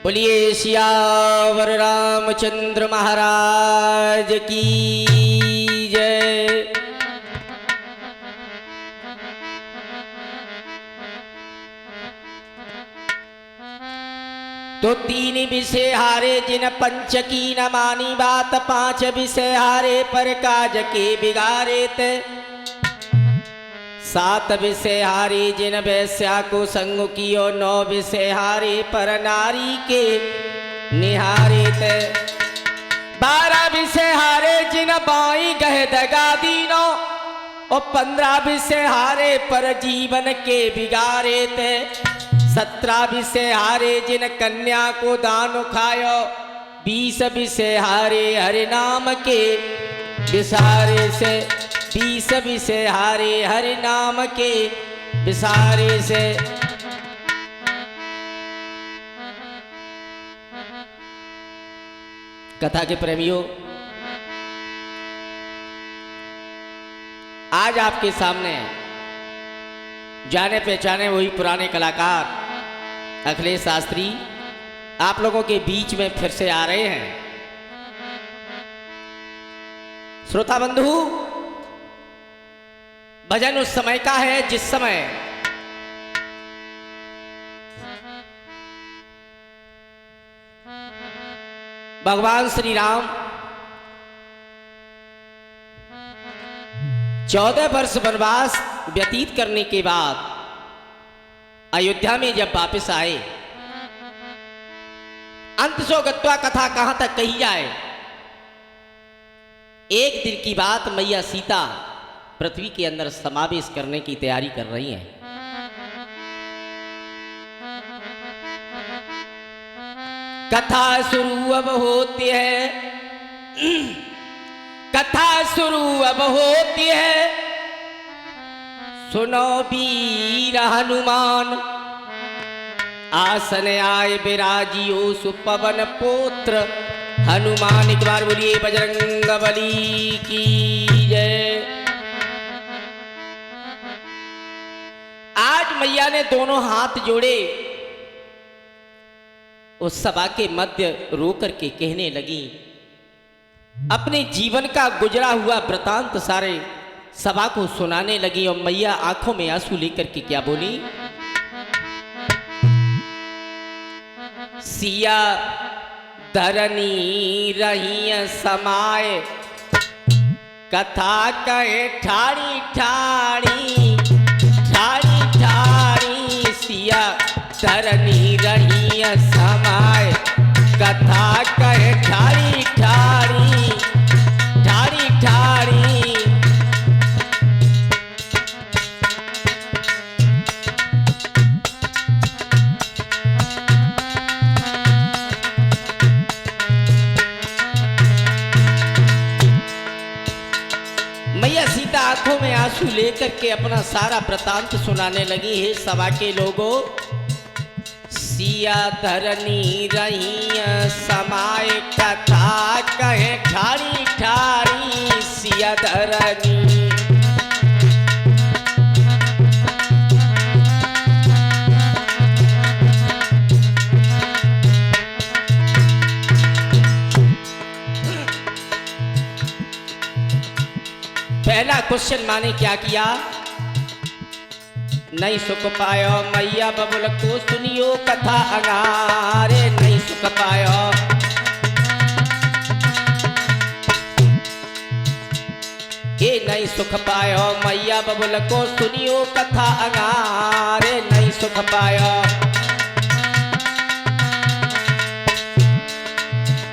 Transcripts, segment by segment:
बोलिए सियावर रामचंद्र महाराज की जय। तो तीन विषय हारे जिन पंच की न मानी बात, पांच विषय हारे पर काज के बिगारे ते, सात विषय हारे जिन वैश्या को संग कियो, नौ विषय हारे पर नारी के निहारे ते, 12 विषय हारे जिन बाई गह दगा दीनो, और 15 विषय हारे पर जीवन के बिगारे ते, 17 विषय हारे जिन कन्या को दान खायो, 20 विषय हारे हरि नाम के विसारे से, 20 विषय हारे हरि नाम के विसारे से। कथा के प्रेमियों, आज आपके सामने जाने पहचाने वही पुराने कलाकार अखिलेश शास्त्री आप लोगों के बीच में फिर से आ रहे हैं। श्रोता बंधु, भजन उस समय का है जिस समय भगवान श्री राम 14 वर्ष वनवास व्यतीत करने के बाद अयोध्या में जब वापस आए, अंत सो गत्वा कथा कहां तक कही जाए। एक दिन की बात, मैया सीता पृथ्वी के अंदर समावेश करने की तैयारी कर रही हैं। कथा शुरू अब होती है, कथा शुरू अब होती है, सुनो वीर हनुमान, आसन आए विराजियो सुपवन पुत्र हनुमान। एक बार बोलिए बजरंगबली की जय। आज मैया ने दोनों हाथ जोड़े, उस सभा के मध्य रो करके कहने लगी, अपने जीवन का गुजरा हुआ वृतांत सारे सभा को सुनाने लगी। और मैया आंखों में आंसू लेकर के क्या बोली, सिया धरनी रही समाए, कथा कहे ठाड़ी ठाड़ी ठाड़ी ठाड़ी, सिया धरनी रही समाए, कथा कहे ठाड़ी ठाड़ी ठाड़ी ठाड़ी। मैया सीता आंखों में आंसू लेकर के अपना सारा वृतांत सुनाने लगी। हे सभा के लोगों, सिया धरनी रही समाए, कथा कहे ठाड़ी ठाड़ी, सिया धरनी। पहला क्वेश्चन माने क्या किया, नहीं सुख पायो मैया बबुल को सुनियो कथा अंगारे, नहीं सुख पायो। ये नहीं सुख पायो मैया बबुल को सुनियो कथा अंगारे, नहीं सुख पायो।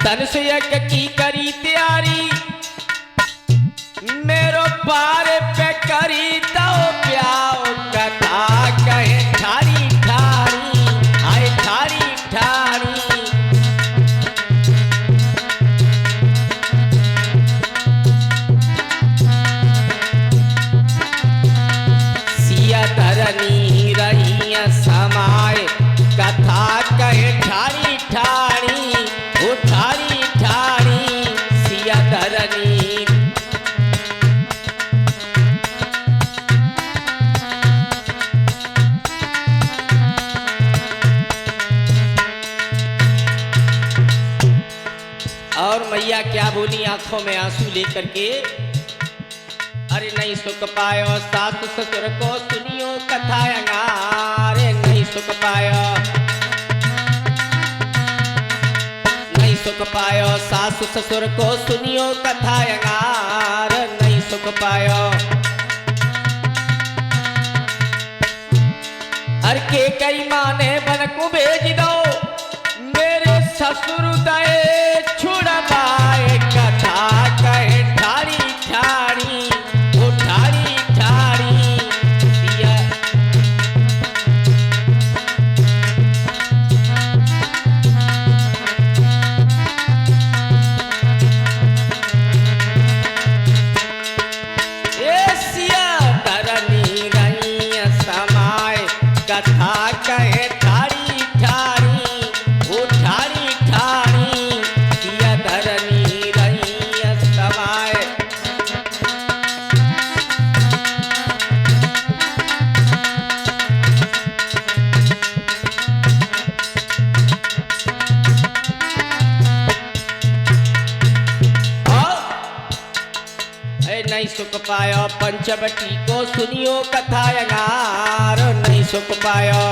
तन से यज्ञ की करी तैयारी, मेरो पार पे करी तो प्याओ, कथा कहे ठाड़ी ठाड़ी आए ठाड़ी ठाड़ी। सिया धरनी रही समाए, कथा कहे ठाड़ी ठाड़ी ओ ठाड़ी ठाड़ी। और मैया क्या बोली आंखों में आंसू लेकर के, अरे नहीं सुख पायो सासु ससुर को सुनियो कथा अरे नहीं सुख पायो, नहीं सुख पायो सासु ससुर को सुनियो कथा नहीं सुख पायो। हर के कई माने बन को भेज दो, मेरे ससुर दए छुड़वाए कथा कहे ठाड़ी ठाड़ी वो ठाड़ी ठाड़ी दिया। ए सिया धरनी रही समाय कथा कहे ठाड़ी ठाड़ी वो ठाड़ी ठाड़ी दिया धरनी रही समाय। नहीं सुख पायो पंचवटी को सुनियो कथा नहीं सुख पायो,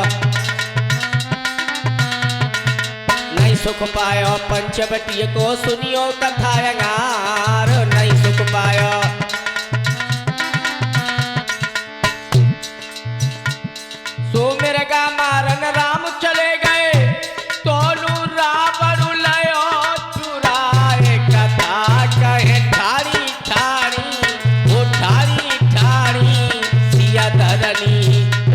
नहीं सुख पायो पंचवटी को सुनियो कथा नहीं सुख पायो। सो मेरे गा मारन राम चले गए, तोलू रावण लयो चुराए कथा कहे ठाड़ी ठाड़ी वो ठाड़ी ठाड़ी सिया धरनी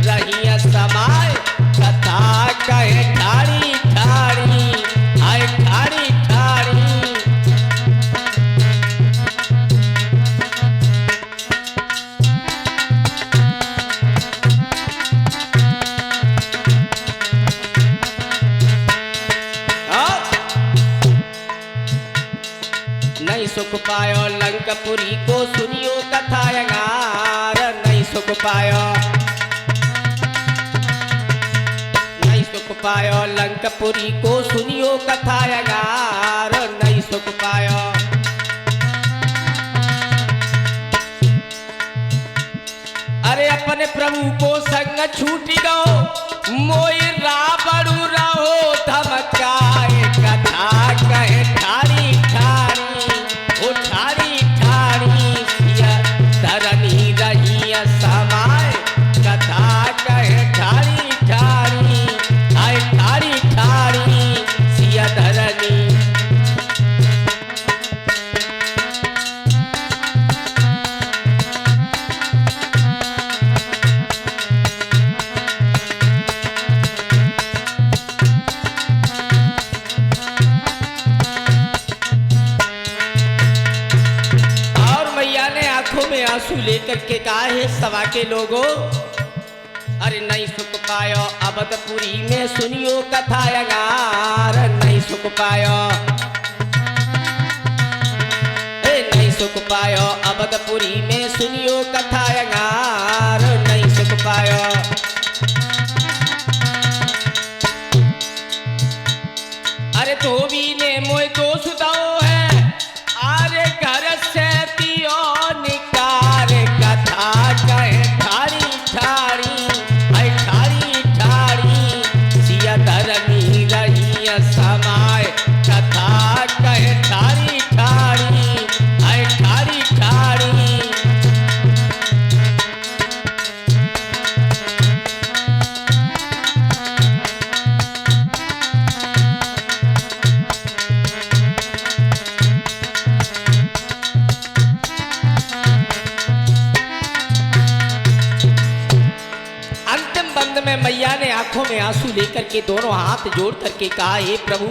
रही समाय कथा कहे ठाड़ी ठाड़ी आए ठाड़ी ठाड़ी। नहीं सुख पायो लंकापुरी को सुनियो कथा नहीं सुख पायो, नहीं सुख पायो लंकापुरी को सुनियो कथा नहीं सुख पायो। अरे अपने प्रभु को संग छूटी गो, मोई रावण रहो धमकाए कथा कहे ठाड़ी ठाड़ी वो ठाड़ी ठाड़ी सिया धरनी रही समाय कथा कहे ठाड़ी ठाड़ी आए ठाड़ी ठाड़ी सिया धरनी। में आंसू लेकर के कहा है सभा के लोगों, अरे नहीं सुख पायो अवधपुरी में सुनियो कथा नहीं सुख पायो, नहीं सुख पायो अवधपुरी में सुनियो कथा नहीं सुख पायो। अरे धोबी ने मोय दोष दाओ है, अरे घर से तियो कथा कहे ठाड़ी ठाड़ी आई ठाड़ी ठाड़ी सिया धरनी रही समाय कथा कहे ठाड़ी ठाड़ी आई ठाड़ी ठाड़ी। में मैया ने आंखों में आंसू लेकर के दोनों हाथ जोड़ करके कहा, हे प्रभु,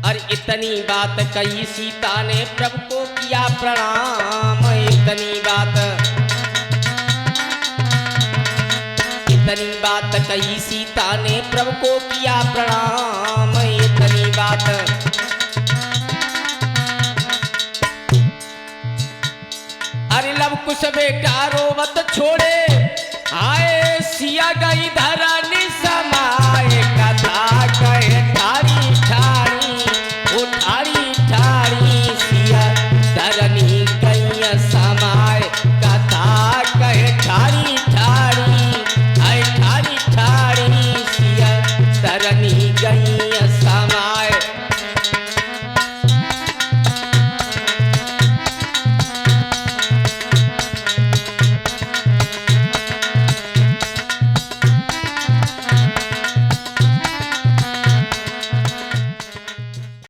और इतनी बात कही सीता ने प्रभु को किया प्रणाम। इतनी बात कही सीता ने प्रभु को किया प्रणाम। इतनी बात अरे लव कुछ बेटा रोवत छोड़े, आए सिया गई